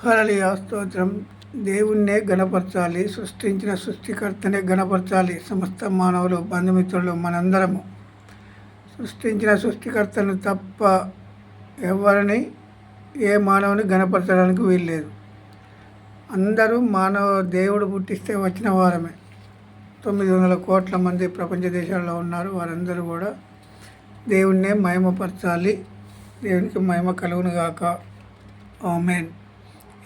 హల్లెలూయా స్తోత్రం. దేవుణ్ణే గణపరచాలి, సృష్టించిన సృష్టికర్తనే గణపరచాలి. సమస్త మానవులు, బంధుమిత్రులు, మనందరము సృష్టించిన సృష్టికర్తను తప్ప ఎవరిని ఏ మానవుని గణపరచడానికి వీల్లేదు. అందరూ దేవుడు పుట్టిస్తే వచ్చిన వారమే. 900 కోట్ల మంది ప్రపంచ దేశాల్లో ఉన్నారు. వారందరూ కూడా దేవుణ్ణే మహిమపరచాలి. దేవునికి మహిమ కలుగును గాక. ఆమేన్.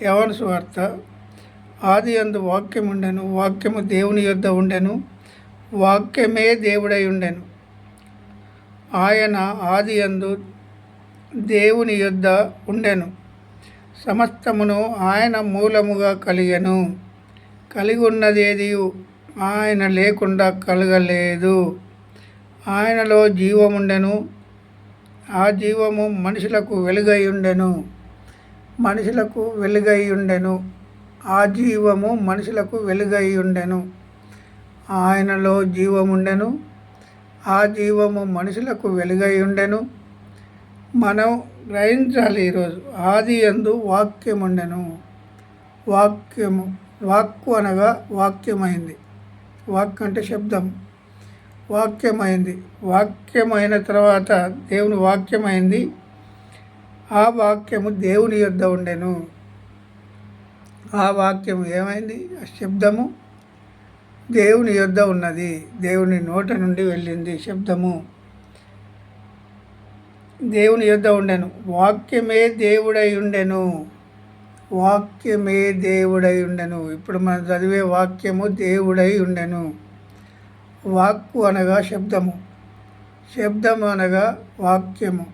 యోహాను సువార్త. ఆది యందు వాక్యం ఉండెను, వాక్యము దేవుని యొద్ద ఉండెను, వాక్యమే దేవుడై ఉండెను. ఆయన ఆది యందు దేవుని యొద్ద ఉండెను. సమస్తమును ఆయన మూలముగా కలిగెను. కలిగి ఉన్నదేది ఆయన లేకుండా కలగలేదు. ఆయనలో జీవముండెను, ఆ జీవము మనుషులకు వెలుగై ఉండెను. మనుషులకు వెలుగై ఉండెను, ఆ జీవము మనుషులకు వెలుగై ఉండెను. ఆయనలో జీవముండెను, ఆ జీవము మనుషులకు వెలుగై ఉండెను. మనం గ్రహించాలి ఈరోజు. ఆది యందు వాక్యం ఉండెను. వాక్యము, వాక్కు అనగా వాక్యమైంది. వాక్ అంటే శబ్దం. వాక్యమైంది. వాక్యమైన తర్వాత దేవుని వాక్యమైంది. ఆ వాక్యము దేవుని యొద్ద ఉండెను. ఆ వాక్యము ఏమైంది? ఆ శబ్దము దేవుని యొద్ద ఉన్నది. దేవుని నోట నుండి వెళ్ళింది శబ్దము. దేవుని యొద్ద ఉండెను. వాక్యమే దేవుడై ఉండెను. వాక్యమే దేవుడై ఉండెను. ఇప్పుడు మనం చదివే వాక్యము దేవుడై ఉండెను. వాక్కు అనగా శబ్దము, శబ్దము అనగా వాక్యము.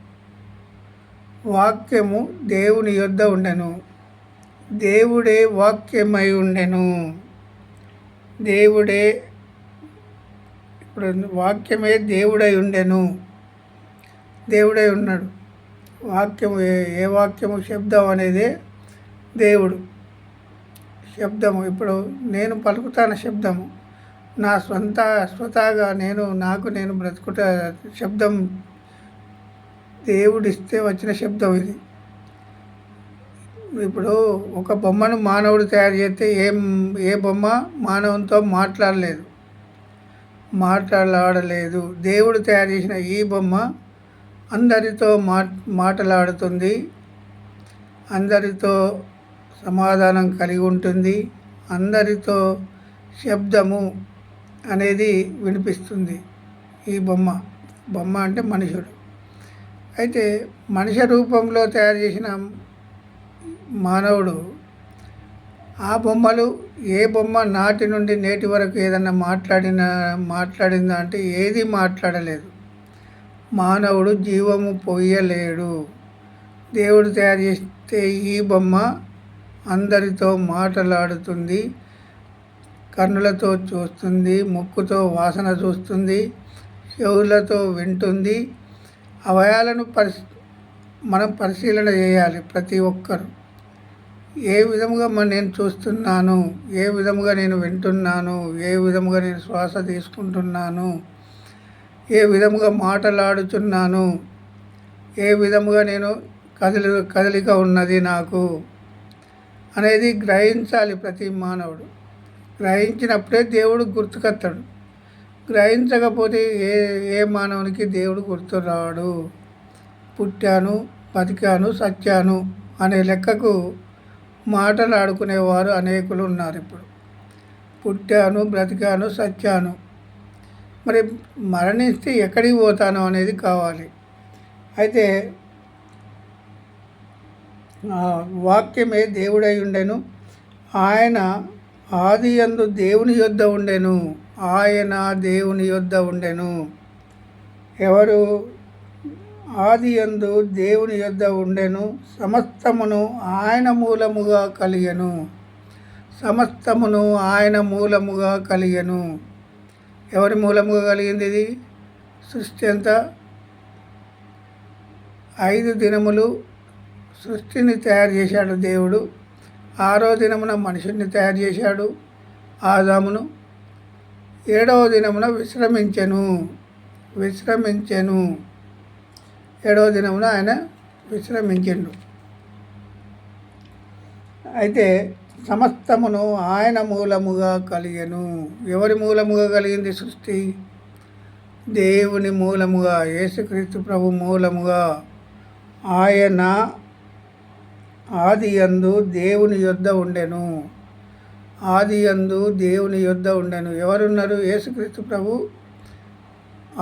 వాక్యము దేవుని యొద్ద ఉండెను. దేవుడే వాక్యమై ఉండెను. దేవుడే, ఇప్పుడు వాక్యమే దేవుడై ఉండెను. దేవుడై ఉన్నాడు. వాక్యము ఏ వాక్యము? శబ్దం అనేది దేవుడు. శబ్దము, ఇప్పుడు నేను పలుకుతాను శబ్దము. నా స్వతహాగా నేను బ్రతుకుట శబ్దం దేవుడిస్తే వచ్చిన శబ్దం ఇది. ఇప్పుడు ఒక బొమ్మను మానవుడు తయారు చేస్తే ఏ బొమ్మ మానవునితో మాట్లాడలేదు. దేవుడు తయారు చేసిన ఈ బొమ్మ అందరితో మాట్లాడుతుంది, అందరితో సమాధానం కలిగి ఉంటుంది, అందరితో శబ్దము అనేది వినిపిస్తుంది. ఈ బొమ్మ అంటే మనుషుడు. అయితే మనిషి రూపంలో తయారు చేసిన మానవుడు ఆ బొమ్మలు, ఏ బొమ్మ నాటి నుండి నేటి వరకు ఏదన్నా మాట్లాడిందా అంటే ఏది మాట్లాడలేదు. మానవుడు జీవము పొయ్యలేడు. దేవుడు తయారు చేస్తే ఈ బొమ్మ అందరితో మాట్లాడుతుంది, కన్నులతో చూస్తుంది, ముక్కుతో వాసన చూస్తుంది, చెవులతో వింటుంది. అవయాలను మనం పరిశీలన చేయాలి. ప్రతి ఒక్కరు ఏ విధముగా నేను చూస్తున్నాను, ఏ విధముగా నేను వింటున్నాను, ఏ విధముగా నేను శ్వాస తీసుకుంటున్నాను, ఏ విధముగా మాట్లాడుతున్నాను, ఏ విధముగా నేను కదలిక ఉన్నది నాకు అనేది గ్రహించాలి ప్రతి మానవుడు. గ్రహించినప్పుడే దేవుడు గుర్తుకొస్తాడు. గ్రహించకపోతే ఏ మానవునికి దేవుడు గుర్తు రాడు. పుట్టాను, బతికాను, సచ్చాను అనే లెక్కకు మాటలాడుకునేవారు అనేకులు ఉన్నారు. ఇప్పుడు పుట్టాను, బ్రతికాను, సచ్చాను, మరి మరణిస్తే ఎక్కడికి పోతాను అనేది కావాలి. అయితే వాక్యమే దేవుడై ఉండెను. ఆయన ఆది యందు దేవుని యొద్ద ఉండెను. ఆయన దేవుని యొద్ద ఉండెను. ఎవరు? ఆది యందు దేవుని యొద్ద ఉండెను. సమస్తమును ఆయన మూలముగా కలిగెను. సమస్తమును ఆయన మూలముగా కలిగెను. ఎవరి మూలముగా కలిగింది ఇది? సృష్టి అంతా 5 దినములు సృష్టిని తయారు చేశాడు దేవుడు. 6వ దినమున మనుషుని తయారు చేశాడు, ఆదామును. 7వ దినమున విశ్రమించెను. 7వ దినమున ఆయన విశ్రమించిండు. అయితే సమస్తమును ఆయన మూలముగా కలిగెను. ఎవరి మూలముగా కలిగింది సృష్టి? దేవుని మూలముగా, యేసుక్రీస్తు ప్రభు మూలముగా. ఆయన ఆదియందు దేవుని యొద్ద ఉండెను. ఆదియందు దేవుని యొద్ద ఉండెను. ఎవరున్నారు? యేసుక్రీస్తు ప్రభు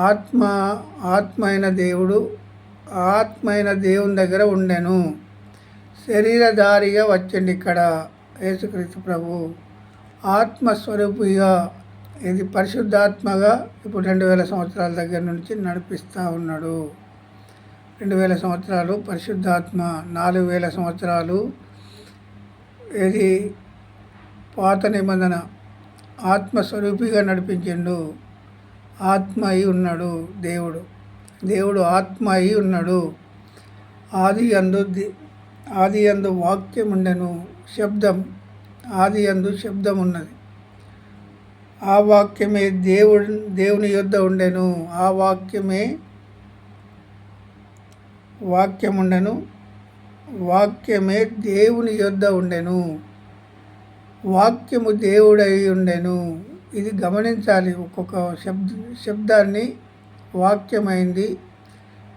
ఆత్మ అయిన దేవుడు, ఆత్మైన దేవుని దగ్గర ఉండెను. శరీరధారిగా వచ్చిండు ఇక్కడ యేసుక్రీస్తు ప్రభు. ఆత్మస్వరూపిగా, ఇది పరిశుద్ధాత్మగా ఇప్పుడు 2000 సంవత్సరాల దగ్గర నుంచి నడిపిస్తూ ఉన్నాడు. 2000 సంవత్సరాలు పరిశుద్ధాత్మ, 4000 సంవత్సరాలు ఇది పాత నిబంధన. ఆత్మస్వరూపిగా నడిపించిండు. ఆత్మ అయి ఉన్నాడు దేవుడు. దేవుడు ఆత్మ అయి ఉన్నాడు. ఆది యందు వాక్యం ఉండెను. శబ్దం, ఆది యందు శబ్దం ఉన్నది. ఆ వాక్యమే దేవుని యొద్ద ఉండెను. ఆ వాక్యమే వాక్యం ఉండెను. వాక్యమే దేవుని యొద్ద ఉండెను. వాక్యము దేవుడై ఉండెను. ఇది గమనించాలి. ఒక్కొక్క శబ్దాన్ని వాక్యమైంది.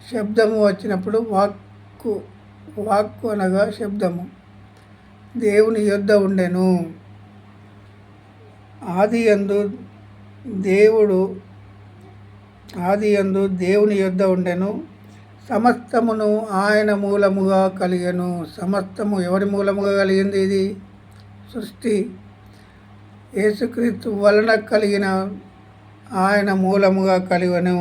శబ్దము వచ్చినప్పుడు వాక్కు అనగా శబ్దము. దేవుని యొద్ద ఉండెను. ఆది యందు దేవుని యొద్ద ఉండెను. సమస్తమును ఆయన మూలముగా కలిగెను. సమస్తము ఎవరి మూలముగా కలిగింది? ఇది సృష్టి. యేసుక్రీస్తు వలన కలిగిన ఆయన మూలముగా కలిగెను.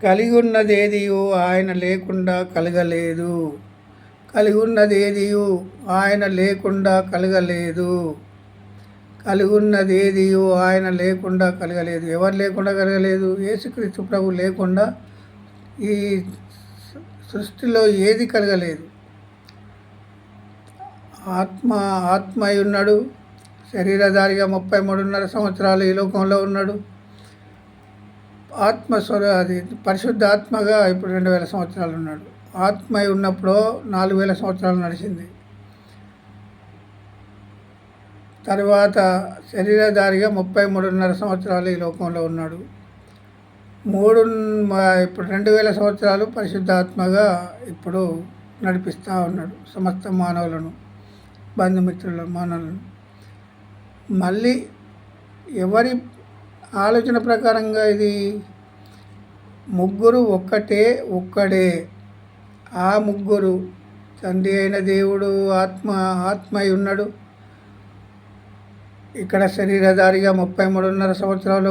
కలిగి ఉన్నదేదియు ఆయన లేకుండా కలగలేదు. కలిగి ఉన్నదేదియు ఆయన లేకుండా కలగలేదు. కలిగి ఉన్నదేదియు ఆయన లేకుండా కలగలేదు. ఎవరు లేకుండా కలగలేదు? యేసుక్రీస్తు ప్రభు లేకుండా ఈ సృష్టిలో ఏది కలగలేదు. ఆత్మ అయి ఉన్నాడు. శరీరధారిగా 33.5 సంవత్సరాలు ఈ లోకంలో ఉన్నాడు. అది పరిశుద్ధాత్మగా ఇప్పుడు 2000 సంవత్సరాలు ఉన్నాడు. ఆత్మ అయి ఉన్నప్పుడు 4000 సంవత్సరాలు నడిచింది. తర్వాత శరీరధారిగా 33.5 సంవత్సరాలు ఈ లోకంలో ఉన్నాడు. ఇప్పుడు 2000 సంవత్సరాలు పరిశుద్ధాత్మగా ఇప్పుడు నడిపిస్తూ ఉన్నాడు సమస్త మానవులను, బంధుమిత్రుల మానవులను. మళ్ళీ ఎవరి ఆలోచన ప్రకారంగా ఇది ముగ్గురు ఒక్కడే. ఆ ముగ్గురు తండ్రి అయిన దేవుడు ఆత్మ అయి ఉన్నాడు. ఇక్కడ శరీరధారిగా 33.5 సంవత్సరాలు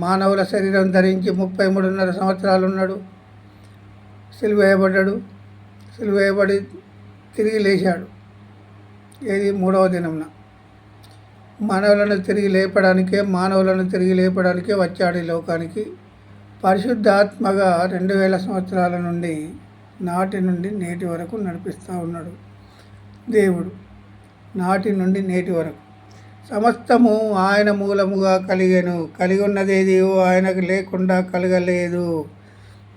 మానవుల శరీరం ధరించి 33.5 సంవత్సరాలు ఉన్నాడు. సిలువ వేయబడి తిరిగి లేచాడు. ఏది? 3వ దినంన మానవులను తిరిగి లేపడానికే వచ్చాడు ఈ లోకానికి. పరిశుద్ధాత్మగా 2000 సంవత్సరాల నుండి నాటి నుండి నేటి వరకు నడిపిస్తూ ఉన్నాడు దేవుడు. నాటి నుండి నేటి వరకు సమస్తము ఆయన మూలముగా కలిగెను. కలిగి ఉన్నదేది ఆయనకు లేకుండా కలగలేదు.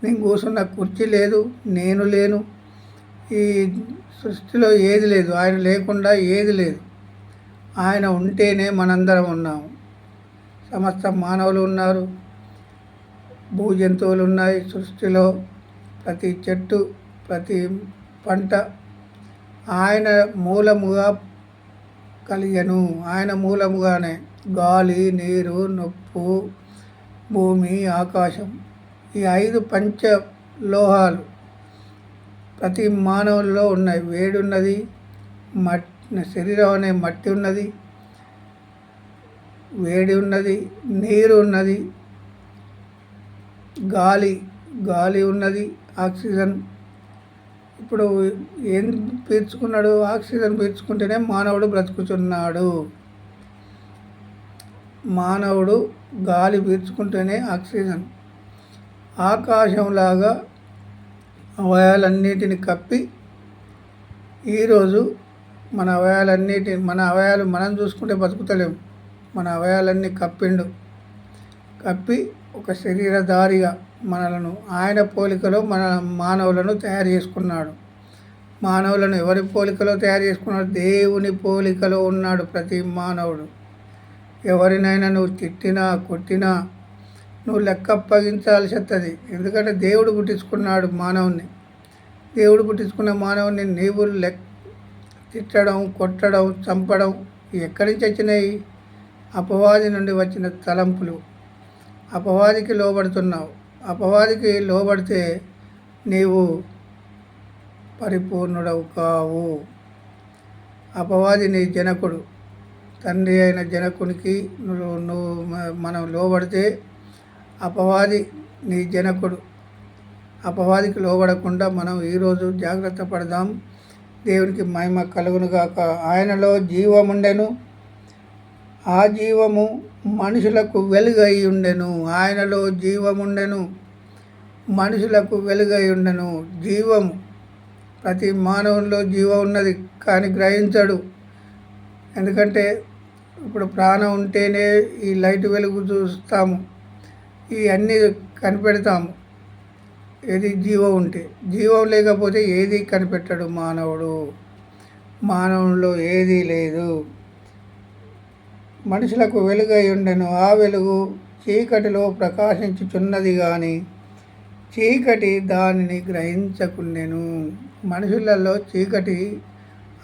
నేను కూర్చున్న కుర్చీ లేదు, నేను లేను. ఈ సృష్టిలో ఏది లేదు. ఆయన లేకుండా ఏది లేదు. ఆయన ఉంటేనే మనందరం ఉన్నాము. సమస్త మానవులు ఉన్నారు, భూజంతువులు ఉన్నాయి. సృష్టిలో ప్రతి చెట్టు, ప్రతి పంట ఆయన మూలముగా కలిగెను. ఆయన మూలముగానే గాలి, నీరు, నొప్పు, భూమి, ఆకాశం, ఈ 5 పంచలోహాలు ప్రతి మానవుల్లో ఉన్నాయి. వేడి ఉన్నది, శరీరం అనే మట్టి ఉన్నది, వేడి ఉన్నది, నీరు ఉన్నది, గాలి ఉన్నది, ఆక్సిజన్. ఇప్పుడు ఏం పీల్చుకున్నాడు? ఆక్సిజన్ పీల్చుకుంటేనే మానవుడు బ్రతుకుతున్నాడు. మానవుడు గాలి పీల్చుకుంటేనే ఆక్సిజన్. ఆకాశంలాగా అవయవాలన్నిటిని కప్పి ఈరోజు మన అవయవాలు మనం చూసుకుంటే బతుకుతలేము. మన అవయవాలన్నీ కప్పి ఒక శరీరధారిగా మనలను ఆయన పోలికలో మన మానవులను తయారు చేసుకున్నాడు. మానవులను ఎవరి పోలికలో తయారు చేసుకున్నాడు? దేవుని పోలికలో ఉన్నాడు ప్రతి మానవుడు. ఎవరినైనా నువ్వు తిట్టినా కొట్టినా నువ్వు లెక్క అప్పగించాల్సి వస్తుంది. ఎందుకంటే దేవుడు పుట్టించుకున్నాడు మానవుని. దేవుడు పుట్టించుకున్న మానవుని నీవు తిట్టడం, కొట్టడం, చంపడం ఎక్కడి నుంచి వచ్చినాయి? అపవాది నుండి వచ్చిన తలంపులు. అపవాదికి లోబడుతున్నావు. అపవాదికి లోబడితే నీవు పరిపూర్ణుడవు కావు. అపవాది నీ జనకుడు. తండ్రి అయిన జనకునికి మనం లోబడితే అపవాది నీ జనకుడు. అపవాదికి లోబడకుండా మనం ఈరోజు జాగ్రత్త పడదాం. దేవునికి మహిమ కలుగునుగాక. ఆయనలో జీవముండెను, ఆ జీవము మనుషులకు వెలుగై ఉండెను. ఆయనలో జీవముండెను, మనుషులకు వెలుగై ఉండెను. జీవము ప్రతి మానవుల్లో జీవం ఉన్నది, కానీ గ్రహించడు. ఎందుకంటే ఇప్పుడు ప్రాణం ఉంటేనే ఈ లైట్ వెలుగు చూస్తాము, ఇవన్నీ కనిపెడతాము. ఏది జీవం ఉంటే. జీవం లేకపోతే ఏది కనిపెట్టడు మానవుడు. మానవుల్లో ఏదీ లేదు. మనుషులకు వెలుగై ఉండెను, ఆ వెలుగు చీకటిలో ప్రకాశించుచున్నది కానీ చీకటి దానిని గ్రహించకుండెను. మనుషులలో చీకటి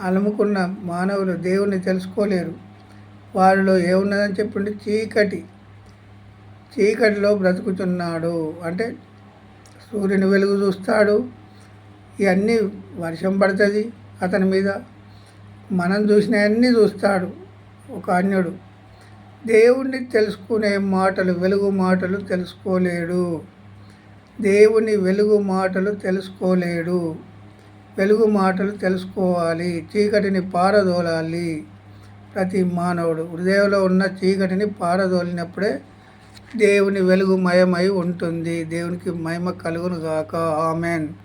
అలుముకున్న మానవులు దేవుణ్ణి తెలుసుకోలేరు. వారిలో ఏమున్నదని చెప్పండి? చీకటిలో బ్రతుకుతున్నాడు. అంటే సూర్యుని వెలుగు చూస్తాడు, ఇవన్నీ వర్షం పడుతుంది అతని మీద, మనం చూసినవన్నీ చూస్తాడు ఒక అన్యుడు. దేవుణ్ణి తెలుసుకునే మాటలు, వెలుగు మాటలు తెలుసుకోలేడు. దేవుని వెలుగు మాటలు తెలుసుకోలేడు. వెలుగు మాటలు తెలుసుకోవాలి. చీకటిని పారదోలాలి. ప్రతి మానవుడు హృదయంలో ఉన్న చీకటిని పారదోలినప్పుడే దేవుని వెలుగు మయమై ఉంటుంది. దేవునికి మహిమ కలుగును గాక. ఆమెన్.